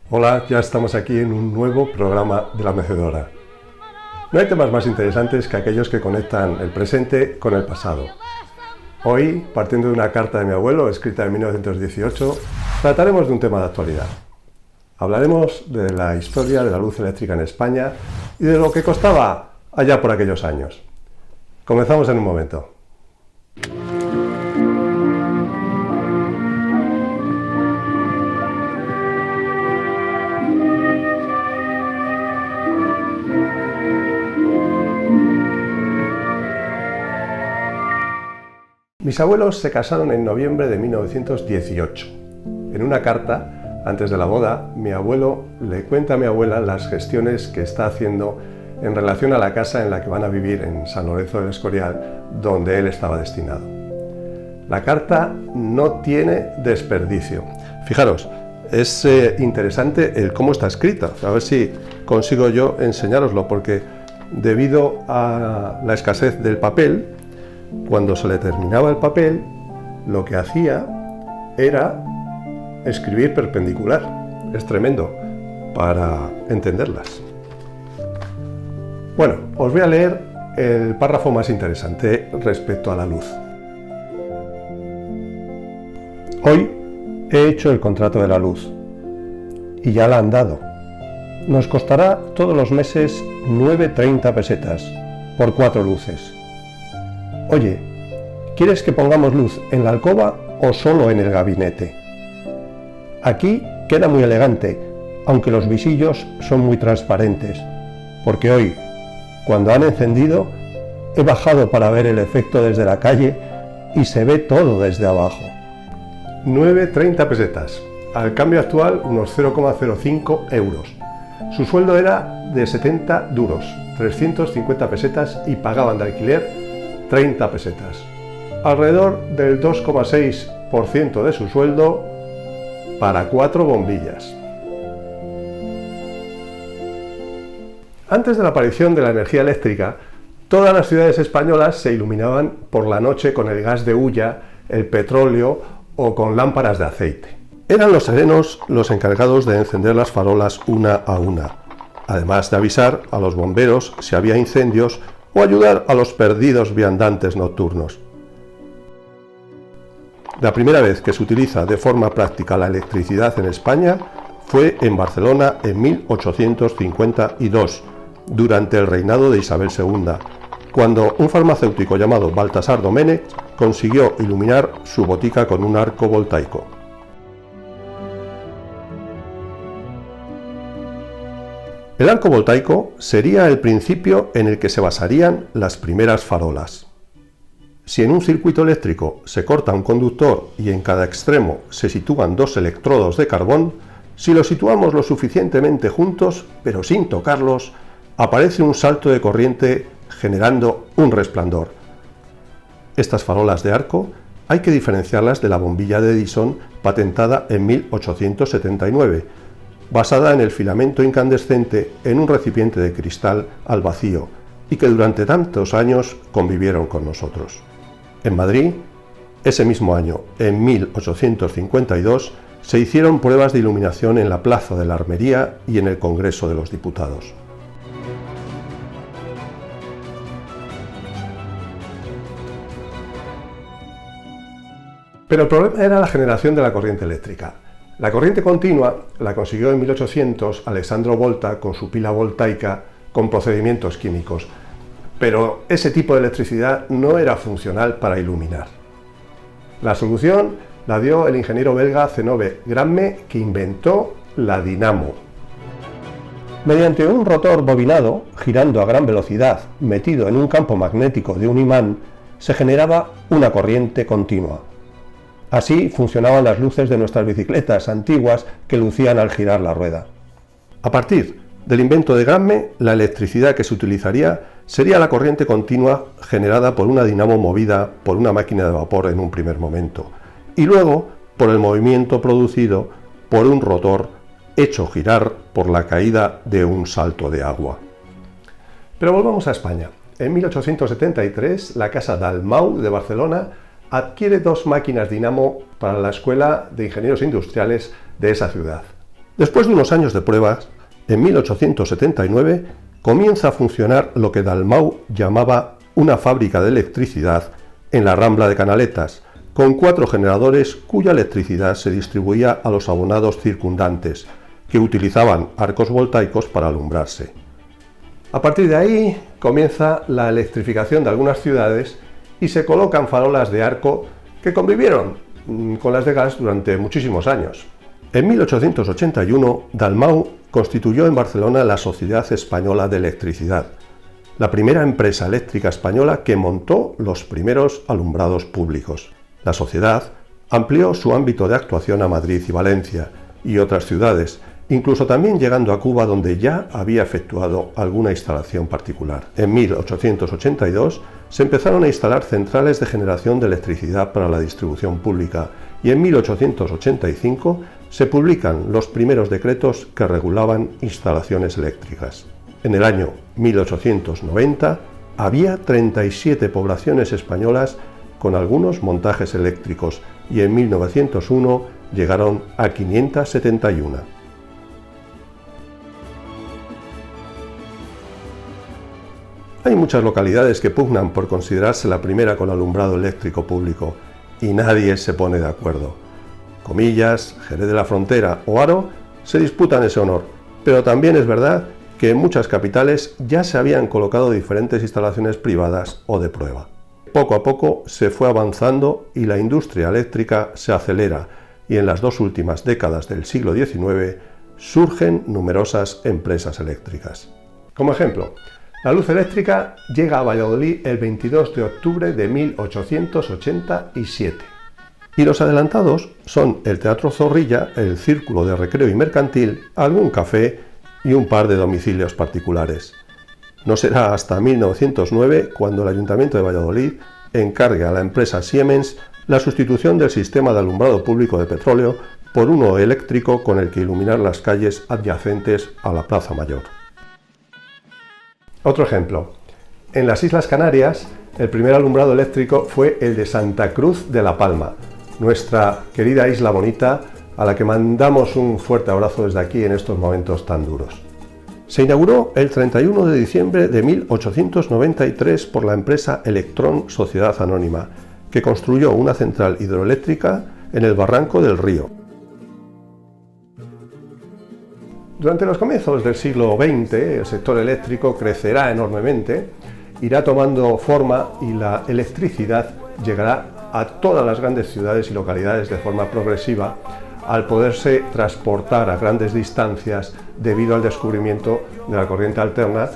Hola, ya estamos aquí en un nuevo programa de La Mecedora. No hay temas más interesantes que aquellos que conectan el presente con el pasado. Hoy, partiendo de una carta de mi abuelo, escrita en 1918, trataremos de un tema de actualidad. Hablaremos de la historia de la luz eléctrica en España y de lo que costaba allá por aquellos años. Comenzamos en un momento. Mis abuelos se casaron en noviembre de 1918. En una carta, antes de la boda, mi abuelo le cuenta a mi abuela las gestiones que está haciendo en relación a la casa en la que van a vivir en San Lorenzo del Escorial, donde él estaba destinado. La carta no tiene desperdicio. Fijaros, es interesante el cómo está escrita. A ver si consigo yo enseñároslo, porque debido a la escasez del papel, cuando se le terminaba el papel, lo que hacía era escribir perpendicular. Es tremendo para entenderlas. Bueno, os voy a leer el párrafo más interesante respecto a la luz. Hoy he hecho el contrato de la luz y ya la han dado. Nos costará todos los meses 9,30 pesetas por 4 luces. Oye, ¿quieres que pongamos luz en la alcoba o solo en el gabinete? Aquí queda muy elegante, aunque los visillos son muy transparentes, porque hoy, cuando han encendido, he bajado para ver el efecto desde la calle y se ve todo desde abajo. 9,30 pesetas, al cambio actual unos 0,05 euros. Su sueldo era de 70 duros, 350 pesetas y pagaban de alquiler 30 pesetas, alrededor del 2,6% de su sueldo para 4 bombillas. Antes de la aparición de la energía eléctrica, todas las ciudades españolas se iluminaban por la noche con el gas de hulla, el petróleo o con lámparas de aceite. Eran los serenos los encargados de encender las farolas una a una, además de avisar a los bomberos si había incendios o ayudar a los perdidos viandantes nocturnos. La primera vez que se utiliza de forma práctica la electricidad en España fue en Barcelona en 1852, durante el reinado de Isabel II, cuando un farmacéutico llamado Baltasar Domènech consiguió iluminar su botica con un arco voltaico. El arco voltaico sería el principio en el que se basarían las primeras farolas. Si en un circuito eléctrico se corta un conductor y en cada extremo se sitúan 2 electrodos de carbón, si los situamos lo suficientemente juntos, pero sin tocarlos, aparece un salto de corriente generando un resplandor. Estas farolas de arco hay que diferenciarlas de la bombilla de Edison patentada en 1879, basada en el filamento incandescente en un recipiente de cristal al vacío y que durante tantos años convivieron con nosotros. En Madrid, ese mismo año, en 1852, se hicieron pruebas de iluminación en la Plaza de la Armería y en el Congreso de los Diputados. Pero el problema era la generación de la corriente eléctrica. La corriente continua la consiguió en 1800 Alessandro Volta con su pila voltaica con procedimientos químicos, pero ese tipo de electricidad no era funcional para iluminar. La solución la dio el ingeniero belga Zenove Gramme, que inventó la dinamo. Mediante un rotor bobinado, girando a gran velocidad, metido en un campo magnético de un imán, se generaba una corriente continua. Así funcionaban las luces de nuestras bicicletas antiguas que lucían al girar la rueda. A partir del invento de Gramme, la electricidad que se utilizaría sería la corriente continua generada por una dinamo movida por una máquina de vapor en un primer momento, y luego por el movimiento producido por un rotor hecho girar por la caída de un salto de agua. Pero volvamos a España. En 1873, la Casa Dalmau de Barcelona adquiere 2 máquinas dinamo para la Escuela de Ingenieros Industriales de esa ciudad. Después de unos años de pruebas, en 1879 comienza a funcionar lo que Dalmau llamaba una fábrica de electricidad en la Rambla de Canaletas, con 4 generadores cuya electricidad se distribuía a los abonados circundantes, que utilizaban arcos voltaicos para alumbrarse. A partir de ahí comienza la electrificación de algunas ciudades y se colocan farolas de arco que convivieron con las de gas durante muchísimos años. En 1881, Dalmau constituyó en Barcelona la Sociedad Española de Electricidad, la primera empresa eléctrica española que montó los primeros alumbrados públicos. La sociedad amplió su ámbito de actuación a Madrid y Valencia y otras ciudades, incluso también llegando a Cuba, donde ya había efectuado alguna instalación particular. En 1882 se empezaron a instalar centrales de generación de electricidad para la distribución pública y en 1885 se publican los primeros decretos que regulaban instalaciones eléctricas. En el año 1890 había 37 poblaciones españolas con algunos montajes eléctricos y en 1901 llegaron a 571. Hay muchas localidades que pugnan por considerarse la primera con alumbrado eléctrico público y nadie se pone de acuerdo. Comillas, Jerez de la Frontera o Haro se disputan ese honor, pero también es verdad que en muchas capitales ya se habían colocado diferentes instalaciones privadas o de prueba. Poco a poco se fue avanzando y la industria eléctrica se acelera y en las 2 últimas décadas del siglo XIX surgen numerosas empresas eléctricas. Como ejemplo, la luz eléctrica llega a Valladolid el 22 de octubre de 1887. Y los adelantados son el Teatro Zorrilla, el Círculo de Recreo y Mercantil, algún café y un par de domicilios particulares. No será hasta 1909 cuando el Ayuntamiento de Valladolid encargue a la empresa Siemens la sustitución del sistema de alumbrado público de petróleo por uno eléctrico con el que iluminar las calles adyacentes a la Plaza Mayor. Otro ejemplo. En las Islas Canarias, el primer alumbrado eléctrico fue el de Santa Cruz de la Palma, nuestra querida isla bonita, a la que mandamos un fuerte abrazo desde aquí en estos momentos tan duros. Se inauguró el 31 de diciembre de 1893 por la empresa Electrón Sociedad Anónima, que construyó una central hidroeléctrica en el barranco del río. Durante los comienzos del siglo XX, el sector eléctrico crecerá enormemente, irá tomando forma y la electricidad llegará a todas las grandes ciudades y localidades de forma progresiva, al poderse transportar a grandes distancias debido al descubrimiento de la corriente alterna,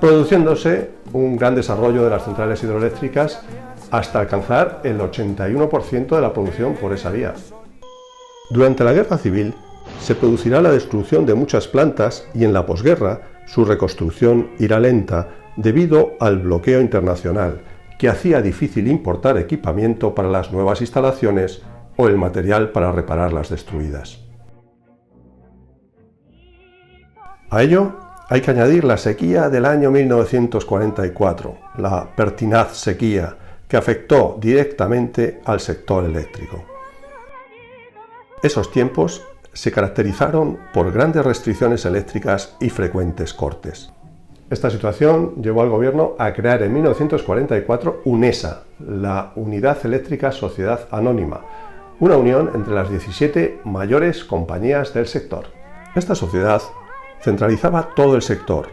produciéndose un gran desarrollo de las centrales hidroeléctricas hasta alcanzar el 81% de la producción por esa vía. Durante la Guerra Civil se producirá la destrucción de muchas plantas y en la posguerra su reconstrucción irá lenta debido al bloqueo internacional, que hacía difícil importar equipamiento para las nuevas instalaciones o el material para reparar las destruidas. A ello hay que añadir la sequía del año 1944, la pertinaz sequía, que afectó directamente al sector eléctrico. Esos tiempos se caracterizaron por grandes restricciones eléctricas y frecuentes cortes. Esta situación llevó al gobierno a crear en 1944 UNESA, la Unidad Eléctrica Sociedad Anónima, una unión entre las 17 mayores compañías del sector. Esta sociedad centralizaba todo el sector.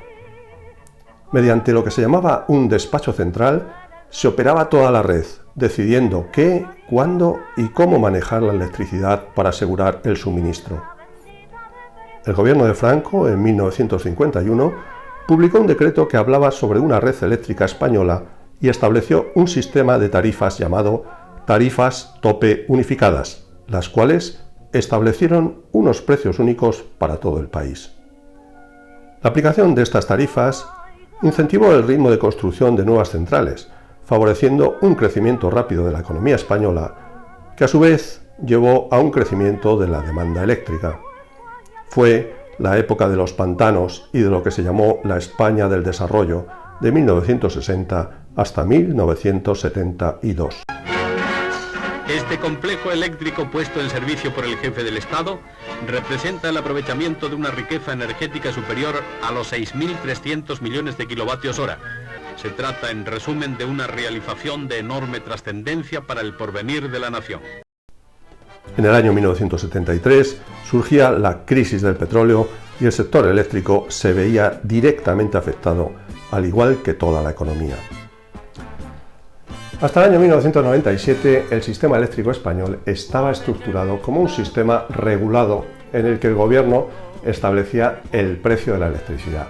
Mediante lo que se llamaba un despacho central, se operaba toda la red, decidiendo qué, cuándo y cómo manejar la electricidad para asegurar el suministro. El gobierno de Franco, en 1951, publicó un decreto que hablaba sobre una red eléctrica española y estableció un sistema de tarifas llamado tarifas tope unificadas, las cuales establecieron unos precios únicos para todo el país. La aplicación de estas tarifas incentivó el ritmo de construcción de nuevas centrales, favoreciendo un crecimiento rápido de la economía española, que a su vez llevó a un crecimiento de la demanda eléctrica. Fue la época de los pantanos y de lo que se llamó la España del desarrollo, de 1960 hasta 1972. Este complejo eléctrico puesto en servicio por el jefe del Estado representa el aprovechamiento de una riqueza energética superior a los 6.300 millones de kilovatios hora. Se trata, en resumen, de una realización de enorme trascendencia para el porvenir de la nación. En el año 1973 surgía la crisis del petróleo y el sector eléctrico se veía directamente afectado, al igual que toda la economía. Hasta el año 1997, el sistema eléctrico español estaba estructurado como un sistema regulado en el que el gobierno establecía el precio de la electricidad.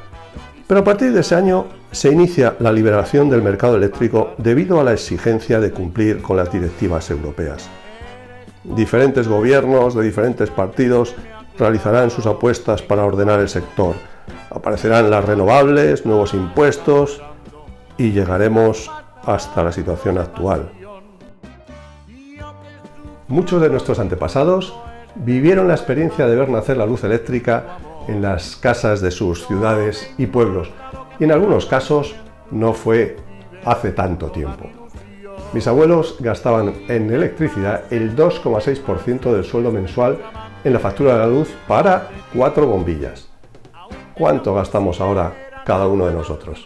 Pero a partir de ese año se inicia la liberación del mercado eléctrico debido a la exigencia de cumplir con las directivas europeas. Diferentes gobiernos de diferentes partidos realizarán sus apuestas para ordenar el sector. Aparecerán las renovables, nuevos impuestos y llegaremos hasta la situación actual. Muchos de nuestros antepasados vivieron la experiencia de ver nacer la luz eléctrica en las casas de sus ciudades y pueblos, y en algunos casos no fue hace tanto tiempo. Mis abuelos gastaban en electricidad el 2,6% del sueldo mensual en la factura de la luz para 4 bombillas. ¿Cuánto gastamos ahora cada uno de nosotros?